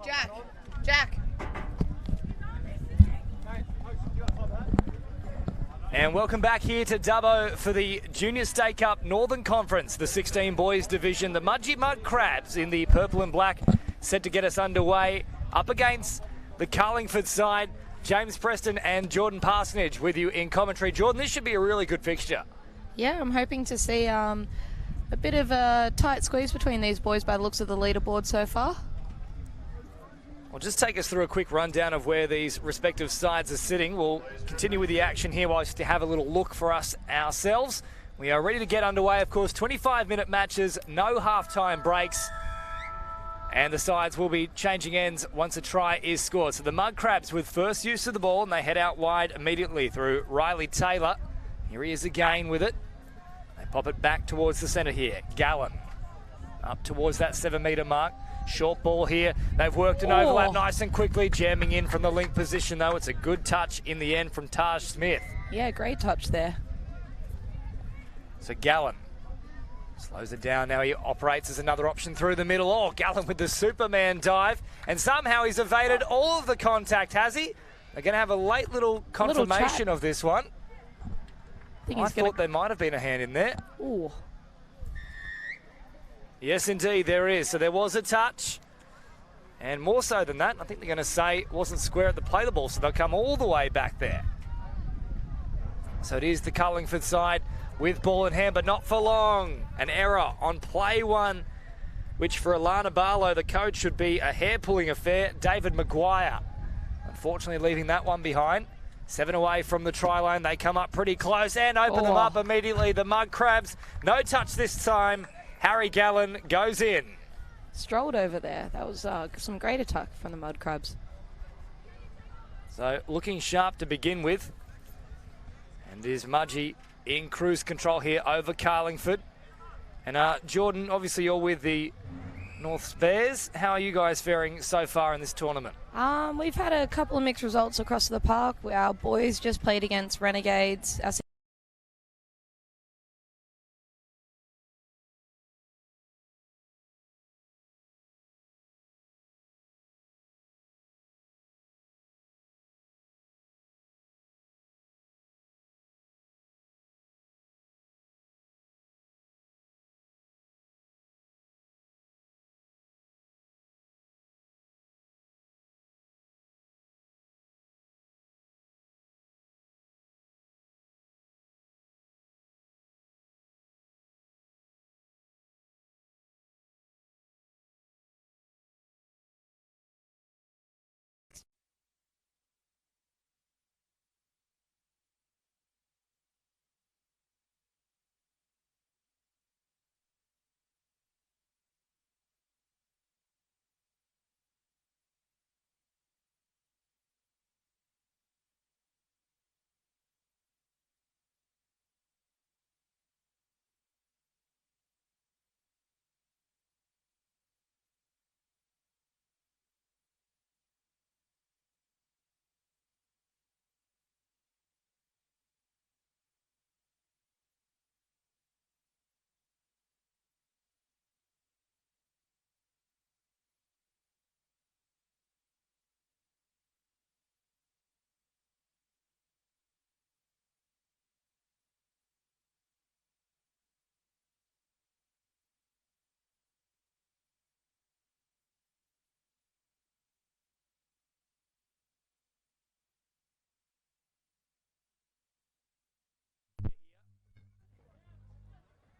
Jack. And welcome back here to Dubbo for the Junior State Cup Northern Conference, the 16 boys division. The Mudgee Mud Crabs in the purple and black set to get us underway up against the Carlingford side. James Preston and Jordan Parsonage with you in commentary. Jordan, this should be a really good fixture. Yeah, I'm hoping to see a bit of a tight squeeze between these boys by the looks of the leaderboard so far. Well, just take us through a quick rundown of where these respective sides are sitting. We'll continue with the action here whilst to have a little look for us ourselves. We are ready to get underway, of course, 25-minute matches, no half-time breaks. And the sides will be changing ends once a try is scored. So the Mud Crabs with first use of the ball, and they head out wide immediately through Riley Taylor. Here he is again with it. They pop it back towards the centre here. Gallen up towards that 7-metre mark. Short ball here. They've worked an overlap nice and quickly, jamming in from the link position, though. It's a good touch in the end from Taj Smith. Yeah, great touch there. So Gallen slows it down. Now he operates as another option through the middle. Oh, Gallen with the Superman dive. And somehow he's evaded all of the contact, has he? They're going to have a late little confirmation of this one. I thought there might have been a hand in there. Ooh. Yes, indeed, there is. So there was a touch. And more so than that, I think they're going to say it wasn't square at the play the ball, so they'll come all the way back there. So it is the Carlingford side with ball in hand, but not for long. An error on play one, which for Alana Barlow, the coach, should be a hair-pulling affair. David Maguire, unfortunately, leaving that one behind. 7 away from the try line. They come up pretty close and open them up immediately. The Mud Crabs, no touch this time. Harry Gallen goes in. Strolled over there. That was some great attack from the Mud Crabs. So looking sharp to begin with. And is Mudgee in cruise control here over Carlingford. And Jordan, obviously you're with the North Bears. How are you guys faring so far in this tournament? We've had a couple of mixed results across the park. Our boys just played against Renegades.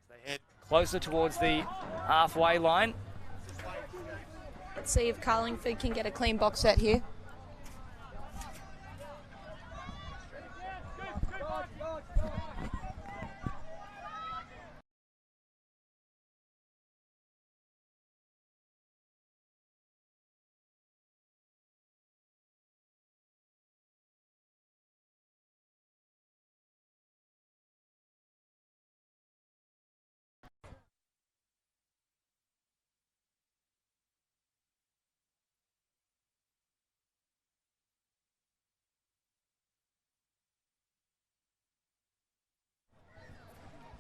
They head closer towards the halfway line. Let's see if Carlingford can get a clean box set here.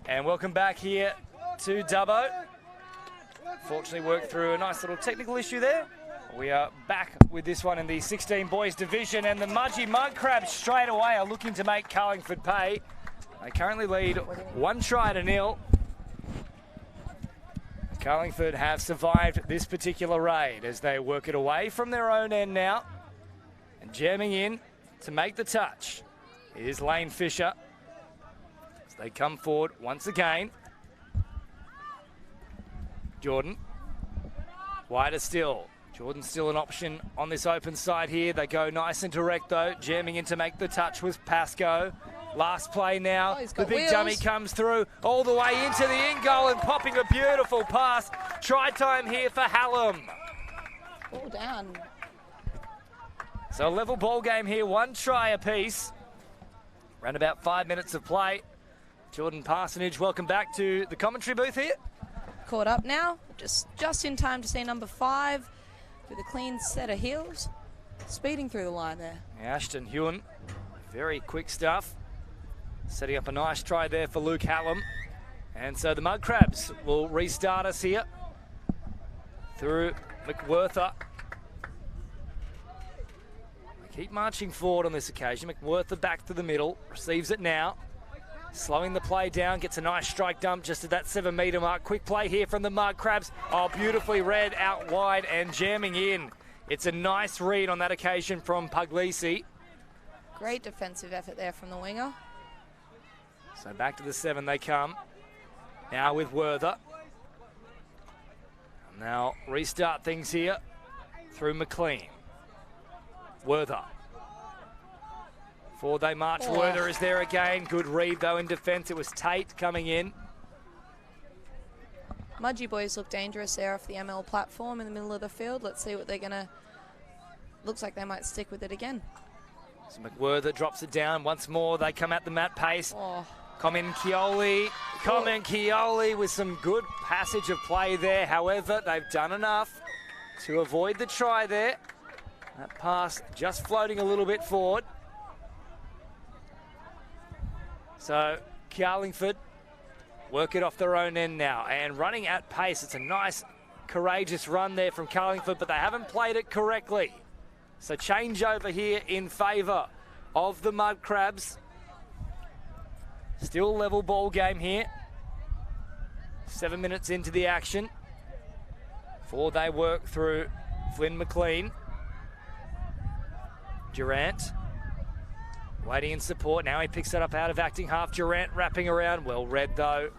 And welcome back here to Dubbo. Fortunately worked through a nice little technical issue there. We are back with this one in the 16 boys division, and the Mudgee Mud Crabs straight away are looking to make Carlingford pay. They currently lead 1-0. Carlingford have survived this particular raid as they work it away from their own end now. And jamming in to make the touch is Lane Fisher. As they come forward once again. Jordan. Wider still. Jordan's still an option on this open side here. They go nice and direct though. Jamming in to make the touch was Pascoe. Last play now. The big wheels. dummy comes through all the way into the in goal and popping a beautiful pass. Try time here for Hallam. Ball down. So a level ball game here, 1 try apiece. Around about 5 minutes of play. Jordan Parsonage, welcome back to the commentary booth here. Caught up now, just in time to see number 5 with a clean set of heels, speeding through the line there. Ashton Hewen, very quick stuff. Setting up a nice try there for Luke Hallam. And so the Mud Crabs will restart us here through McWhirter. They keep marching forward on this occasion. McWhirter back to the middle, receives it now. Slowing the play down, gets a nice strike dump just at that 7-metre mark. Quick play here from the Mud Crabs. Oh, beautifully read out wide and jamming in. It's a nice read on that occasion from Puglisi. Great defensive effort there from the winger. So back to the 7 they come. Now with Werther. Now restart things here through McLean. Werther. Forward they march. Oh. Werther is there again. Good read though in defence. It was Tate coming in. Mudgee boys look dangerous there off the ML platform in the middle of the field. Let's see what they're gonna. Looks like they might stick with it again. So McWhirter drops it down once more. They come at the mat pace. Oh. Common Keoli with some good passage of play there. However, they've done enough to avoid the try there. That pass just floating a little bit forward. So Carlingford work it off their own end now and running at pace. It's a nice, courageous run there from Carlingford, but they haven't played it correctly. So change over here in favour of the Mud Crabs. Still level ball game here. 7 minutes into the action. Before they work through Flynn McLean. Durant. Waiting in support. Now he picks it up out of acting half. Durant wrapping around. Well read though.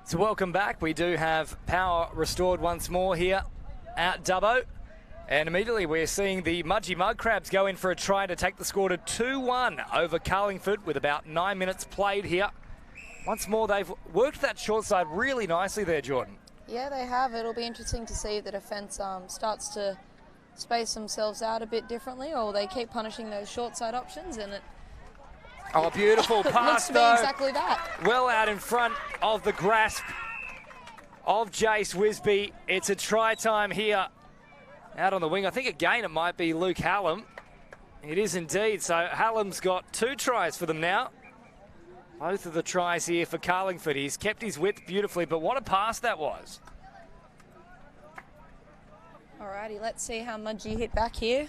So welcome back. We do have power restored once more here at Dubbo. And immediately we're seeing the Mudgee Mud Crabs go in for a try to take the score to 2-1 over Carlingford with about 9 minutes played here. Once more, they've worked that short side really nicely there, Jordan. Yeah, they have. It'll be interesting to see if the defence starts to space themselves out a bit differently, or they keep punishing those short side options, and it Oh, beautiful pass, looks to be though. exactly that. Well out in front of the grasp of Jace Wisby. It's a try time here out on the wing. I think again it might be Luke Hallam. It is indeed. So Hallam's got 2 tries for them now. Both of the tries here for Carlingford. He's kept his width beautifully, but what a pass that was. Alrighty, let's see how Mudgee hit back here.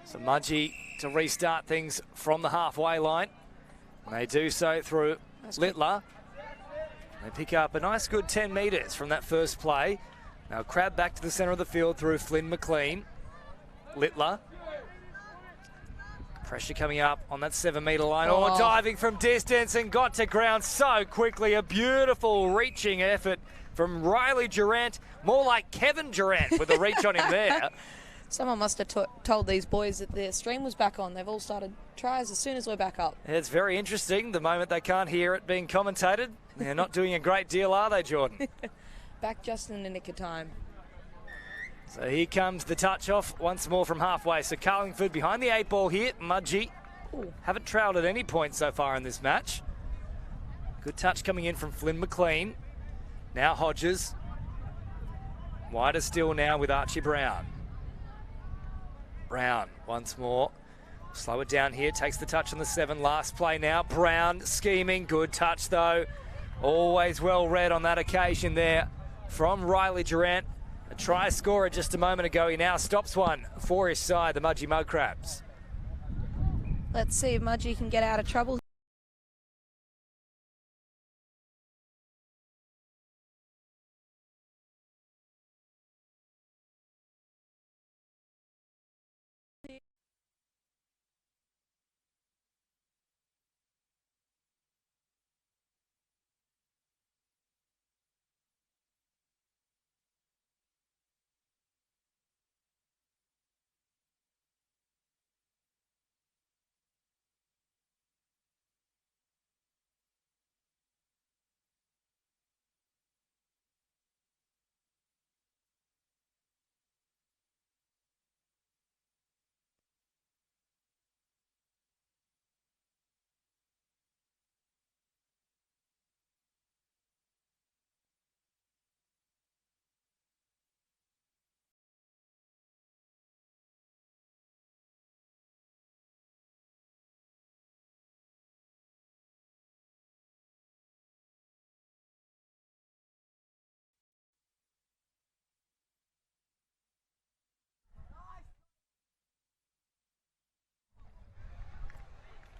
So Mudgee to restart things from the halfway line. And they do so through Littler. They pick up a nice good 10 metres from that first play. Now Crab back to the centre of the field through Flynn McLean. Littler. Pressure coming up on that 7 metre line. Oh, diving from distance and got to ground so quickly. A beautiful reaching effort from Riley Durant. More like Kevin Durant with a reach on him there. Someone must have told these boys that their stream was back on. They've all started tries as soon as we're back up. It's very interesting. The moment they can't hear it being commentated, they're not doing a great deal, are they, Jordan? Back just in the nick of time. So here comes the touch off once more from halfway. So Carlingford behind the 8 ball here. Mudgee haven't trailed at any point so far in this match. Good touch coming in from Flynn McLean. Now Hodges. Wider still now with Archie Brown. Brown once more. Slow it down here. Takes the touch on the 7. Last play now. Brown scheming. Good touch though. Always well read on that occasion there from Riley Durant. A try scorer just a moment ago. He now stops one for his side, the Mudgee Mud Crabs. Let's see if Mudgee can get out of trouble.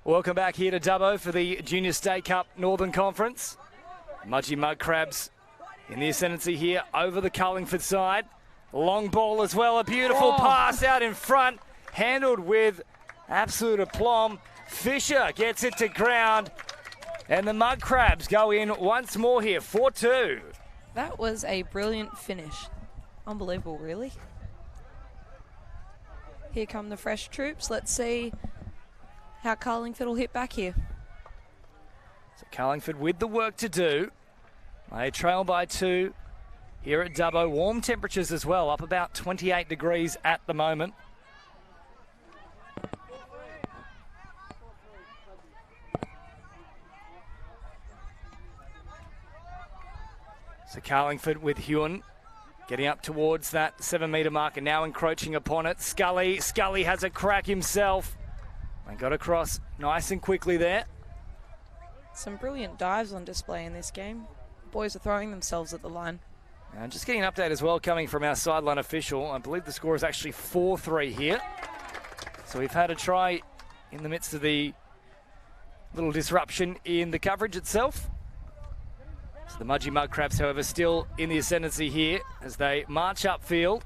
Welcome back here to Dubbo for the Junior State Cup Northern Conference. Mudgee Mud Crabs in the ascendancy here over the Carlingford side. Long ball as well, a beautiful pass out in front, handled with absolute aplomb. Fisher gets it to ground, and the Mud Crabs go in once more here, 4-2. That was a brilliant finish. Unbelievable, really. Here come the fresh troops. Let's see how Carlingford will hit back here. So Carlingford with the work to do. They trail by 2 here at Dubbo. Warm temperatures as well, up about 28 degrees at the moment. So Carlingford with Hewan getting up towards that 7 metre mark and now encroaching upon it. Scully has a crack himself. They got across nice and quickly there. Some brilliant dives on display in this game. Boys are throwing themselves at the line. And just getting an update as well coming from our sideline official. I believe the score is actually 4-3 here. So we've had a try in the midst of the little disruption in the coverage itself. So the Mudgee Mud Crabs, however, still in the ascendancy here as they march upfield.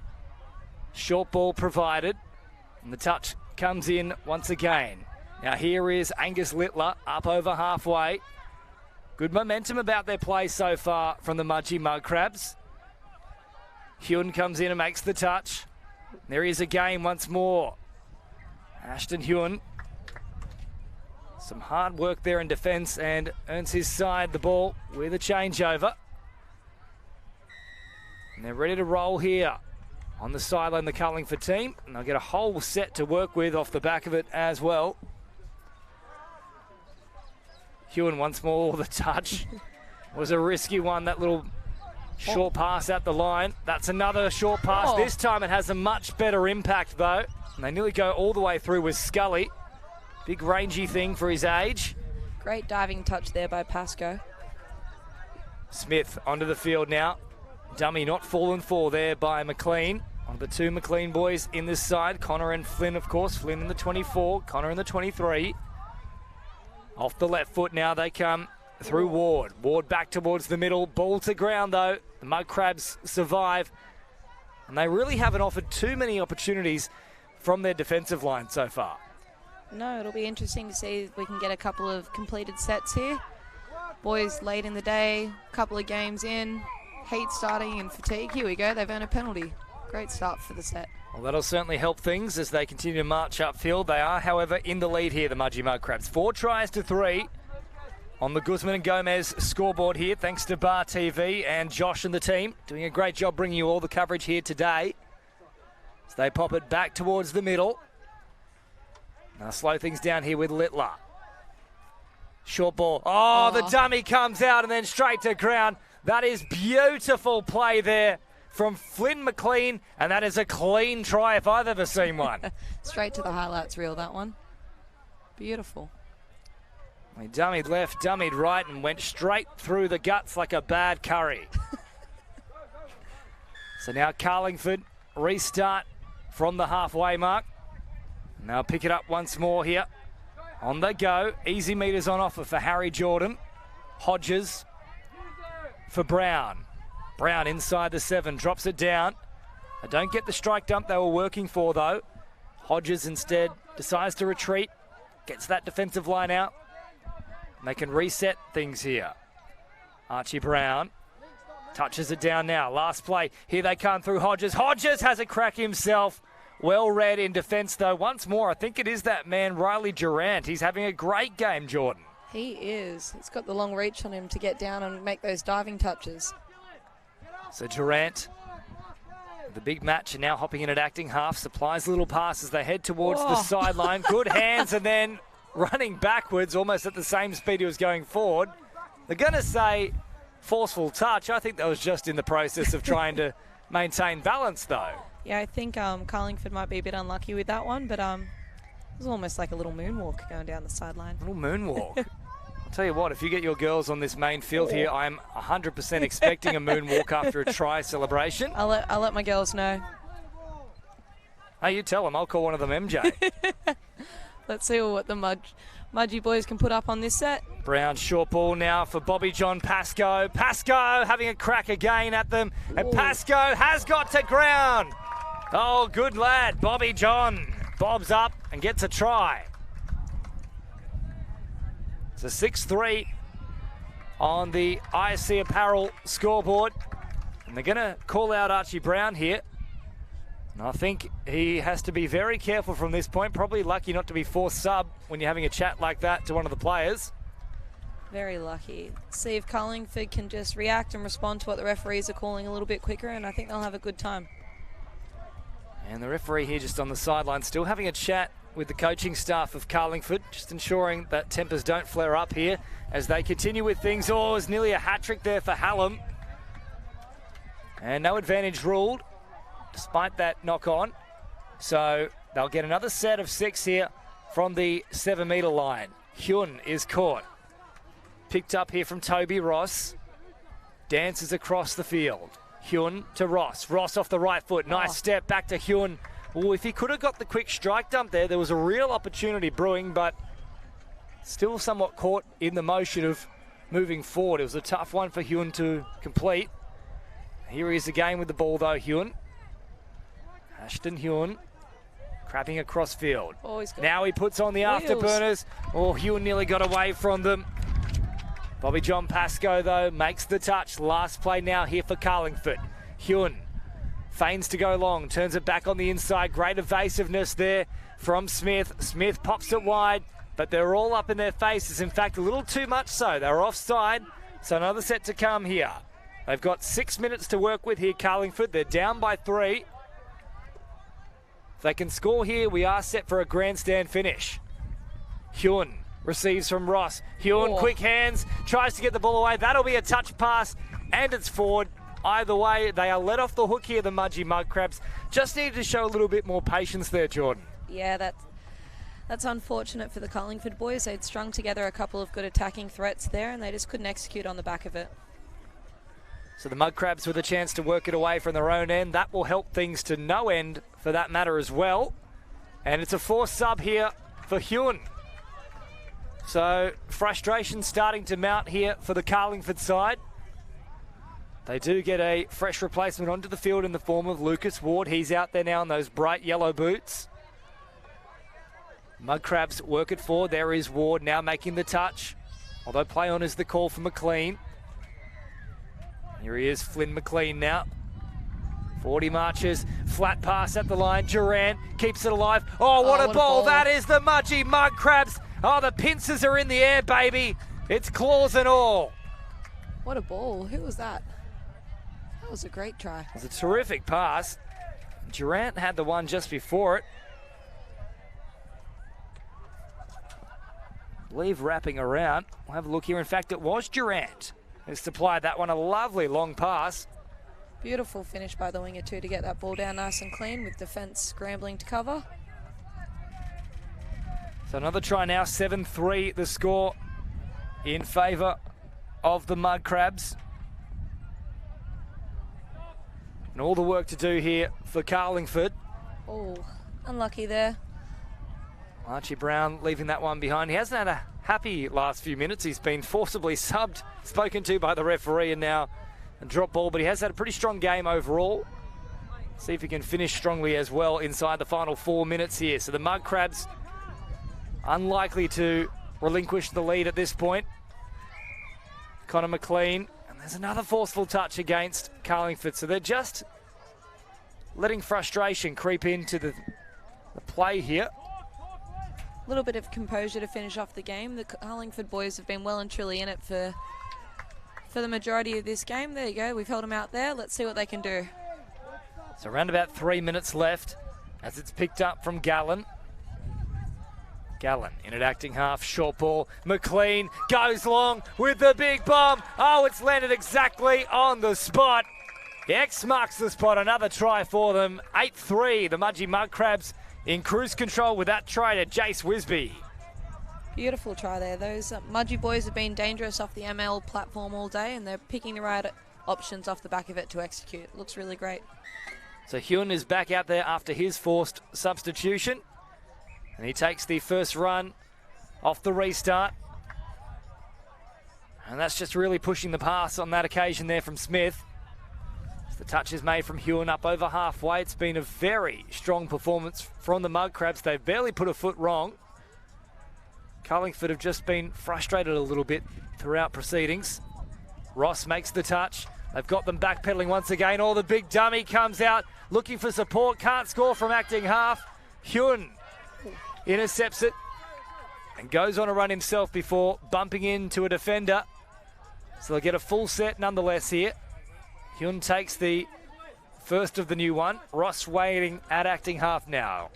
Short ball provided. And the touch comes in once again. Now here is Angus Littler up over halfway. Good momentum about their play so far from the Mudgee Mud Crabs. Hyun comes in and makes the touch. There is a game once more. Ashton Hyun. Some hard work there in defence and earns his side the ball with a changeover. And they're ready to roll here on the sideline, the Carlingford team. And they'll get a whole set to work with off the back of it as well. Hyun once more, the touch was a risky one, that little short pass at the line. That's another short pass. This time it has a much better impact though. And they nearly go all the way through with Scully. Big rangy thing for his age. Great diving touch there by Pascoe. Smith onto the field now. Dummy not fallen for there by McLean. One of the two McLean boys in this side. Connor and Flynn, of course. Flynn in the 24, Connor in the 23. Off the left foot now they come through Ward. Ward back towards the middle. Ball to ground though. The Mud Crabs survive. And they really haven't offered too many opportunities from their defensive line so far. No, it'll be interesting to see if we can get a couple of completed sets here. Boys late in the day, couple of games in, heat starting and fatigue. Here we go, they've earned a penalty. Great start for the set. Well, that'll certainly help things as they continue to march upfield. They are, however, in the lead here, the Mudgee Mud Crabs. 4 tries to 3 on the Guzman and Gomez scoreboard here, thanks to Bar TV and Josh and the team. Doing a great job bringing you all the coverage here today. So they pop it back towards the middle. Now slow things down here with Littler. Short ball. Oh, the dummy comes out and then straight to ground. That is beautiful play there from Flynn McLean, and that is a clean try if I've ever seen one. Straight to the highlights reel, that one. Beautiful. He dummied left, dummied right, and went straight through the guts like a bad curry. So now Carlingford restart from the halfway mark. Now pick it up once more here. On the go. Easy meters on offer for Harry Jordan. Hodges for Brown. Brown inside the 7. Drops it down. They don't get the strike dump they were working for though. Hodges instead decides to retreat. Gets that defensive line out. And they can reset things here. Archie Brown touches it down now. Last play. Here they come through Hodges. Hodges has a crack himself. Well read in defence, though. Once more, I think it is that man, Riley Durant. He's having a great game, Jordan. He is. He's got the long reach on him to get down and make those diving touches. So Durant, the big match, and now hopping in at acting half, supplies little pass as they head towards the sideline. Good hands, and then running backwards, almost at the same speed he was going forward. They're going to say forceful touch. I think that was just in the process of trying to maintain balance, though. Yeah, I think Carlingford might be a bit unlucky with that one, but it was almost like a little moonwalk going down the sideline. Little moonwalk. I'll tell you what, if you get your girls on this main field here, I'm 100% expecting a moonwalk after a try celebration. I'll let my girls know. Hey, you tell them. I'll call one of them MJ. Let's see what the Mudgee boys can put up on this set. Brown short ball now for Bobby John Pascoe. Pascoe having a crack again at them. And Pascoe has got to ground. Oh, good lad. Bobby John bobs up and gets a try. It's a 6-3 on the IC Apparel scoreboard. And they're going to call out Archie Brown here. And I think he has to be very careful from this point. Probably lucky not to be forced sub when you're having a chat like that to one of the players. Very lucky. See if Carlingford can just react and respond to what the referees are calling a little bit quicker, and I think they'll have a good time. And the referee here just on the sideline still having a chat with the coaching staff of Carlingford, just ensuring that tempers don't flare up here as they continue with things. Oh, it was nearly a hat-trick there for Hallam. And no advantage ruled, despite that knock-on. So they'll get another set of 6 here from the 7-metre line. Hyun is caught. Picked up here from Toby Ross. Dances across the field. Hyun to Ross. Ross off the right foot. Nice step back to Hyun. Oh, if he could have got the quick strike dump there was a real opportunity brewing, but still somewhat caught in the motion of moving forward. It was a tough one for Hyun to complete. Here he is again with the ball though, Hyun. Ashton Hyun crapping across field. Now he puts on the afterburners. Oh, Hyun nearly got away from them. Bobby John Pascoe, though, makes the touch. Last play now here for Carlingford. Hyun Feigns to go long, turns it back on the inside. Great evasiveness there from Smith. Smith pops it wide, but they're all up in their faces. In fact, a little too much so. They're offside, so another set to come here. They've got 6 minutes to work with here, Carlingford. They're down by 3. If they can score here, we are set for a grandstand finish. Hewen receives from Ross. Hewen, quick hands, tries to get the ball away. That'll be a touch pass, and it's forward. Either way, they are let off the hook here, the Mudgee Mud Crabs. Just needed to show a little bit more patience there, Jordan. Yeah, that's unfortunate for the Carlingford boys. They'd strung together a couple of good attacking threats there, and they just couldn't execute on the back of it. So the Mud Crabs with a chance to work it away from their own end. That will help things to no end for that matter as well. And it's a forced sub here for Hewen. So frustration starting to mount here for the Carlingford side. They do get a fresh replacement onto the field in the form of Lucas Ward. He's out there now in those bright yellow boots. Mud Crabs work it forward. There is Ward now making the touch. Although play on is the call for McLean. Here he is, Flynn McLean now. 40 marches, flat pass at the line. Durant keeps it alive. Oh, what a ball. That is the Mudgee Mud Crabs. Oh, the pincers are in the air, baby. It's claws and all. What a ball. Who was that? That was a great try. It was a terrific pass. Durant had the one just before it. I believe wrapping around. We'll have a look here. In fact, it was Durant who supplied that one. A lovely long pass. Beautiful finish by the winger too to get that ball down nice and clean with defence scrambling to cover. So another try now, 7-3 the score in favour of the Mud Crabs. And all the work to do here for Carlingford. Oh, unlucky there. Archie Brown leaving that one behind. He hasn't had a happy last few minutes. He's been forcibly subbed, spoken to by the referee, and now a drop ball, but he has had a pretty strong game overall. See if he can finish strongly as well inside the final 4 minutes here. So the Mud Crabs unlikely to relinquish the lead at this point. Connor McLean, and there's another forceful touch against Carlingford. So they're just letting frustration creep into the play here. A little bit of composure to finish off the game. The Carlingford boys have been well and truly in it for the majority of this game. There you go, we've held them out there. Let's see what they can do. So around about 3 minutes left as it's picked up from Gallen. Gallen in at acting half, short ball. McLean goes long with the big bomb. Oh, it's landed exactly on the spot. X marks the spot, another try for them. 8-3, the Mudgee Mud Crabs in cruise control with that try to Jace Wisby. Beautiful try there. Those Mudgee boys have been dangerous off the ML platform all day, and they're picking the right options off the back of it to execute. Looks really great. So Hewen is back out there after his forced substitution. And he takes the first run off the restart. And that's just really pushing the pass on that occasion there from Smith. As the touch is made from Hewen up over halfway. It's been a very strong performance from the Mud Crabs. They've barely put a foot wrong. Carlingford have just been frustrated a little bit throughout proceedings. Ross makes the touch. They've got them backpedaling once again. Oh, the big dummy comes out looking for support. Can't score from acting half. Hewen intercepts it and goes on a run himself before bumping into a defender. So they'll get a full set nonetheless here. Hewen takes the first of the new one. Ross waiting at acting half now.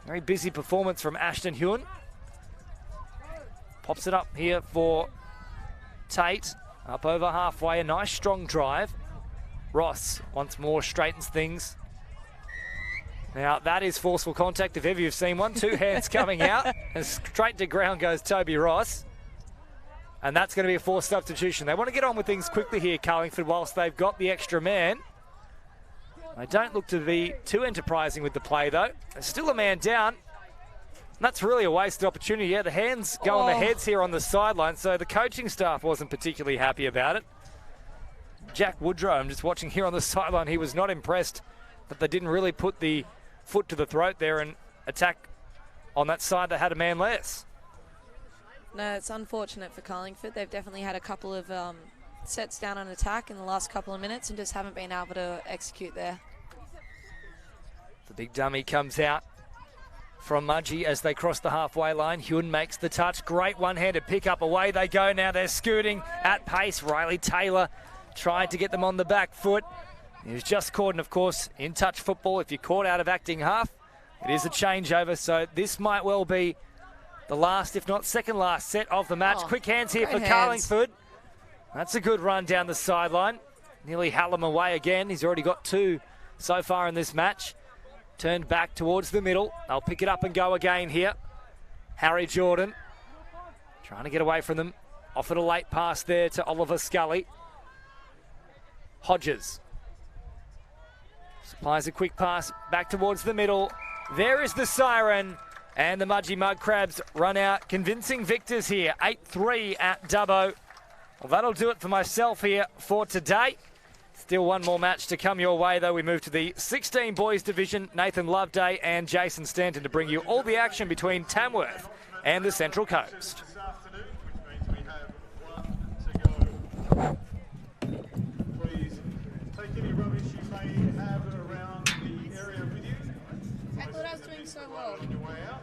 Very busy performance from Ashton Hewen. Pops it up here for Tate. Up over halfway, a nice strong drive. Ross once more straightens things. Now that is forceful contact if ever you've seen one. Two hands coming out and straight to ground goes Toby Ross. And that's going to be a forced substitution. They want to get on with things quickly here, Carlingford, whilst they've got the extra man. They don't look to be too enterprising with the play though. There's still a man down. And that's really a wasted opportunity. Yeah, the hands go on the heads here on the sideline, so the coaching staff wasn't particularly happy about it. Jack Woodrow, I'm just watching here on the sideline, he was not impressed that they didn't really put the foot to the throat there and attack on that side that had a man less. No, it's unfortunate for Carlingford. They've definitely had a couple of sets down on attack in the last couple of minutes and just haven't been able to execute there. The big dummy comes out from Mudgee as they cross the halfway line. Hyun makes the touch. Great one-handed pick-up. Away they go now. They're scooting at pace. Riley Taylor tried to get them on the back foot. He was just caught, and of course, in touch football, if you're caught out of acting half, it is a changeover. So this might well be the last, if not second last set of the match. Quick hands here for Carlingford. That's a good run down the sideline. Nearly Hallam away again. He's already got 2 so far in this match. Turned back towards the middle. They'll pick it up and go again here. Harry Jordan trying to get away from them. Offered a late pass there to Oliver Scully. Hodges supplies a quick pass back towards the middle. There is the siren, and the Mudgee Mud Crabs run out convincing victors here. 8-3 at Dubbo. Well, that'll do it for myself here for today. Still one more match to come your way, though. We move to the 16 boys division. Nathan Loveday and Jason Stanton to bring you all the action between Tamworth and the Central Coast. Please take any rubbish you may have around the area with you. I thought I was doing so well. On your way out.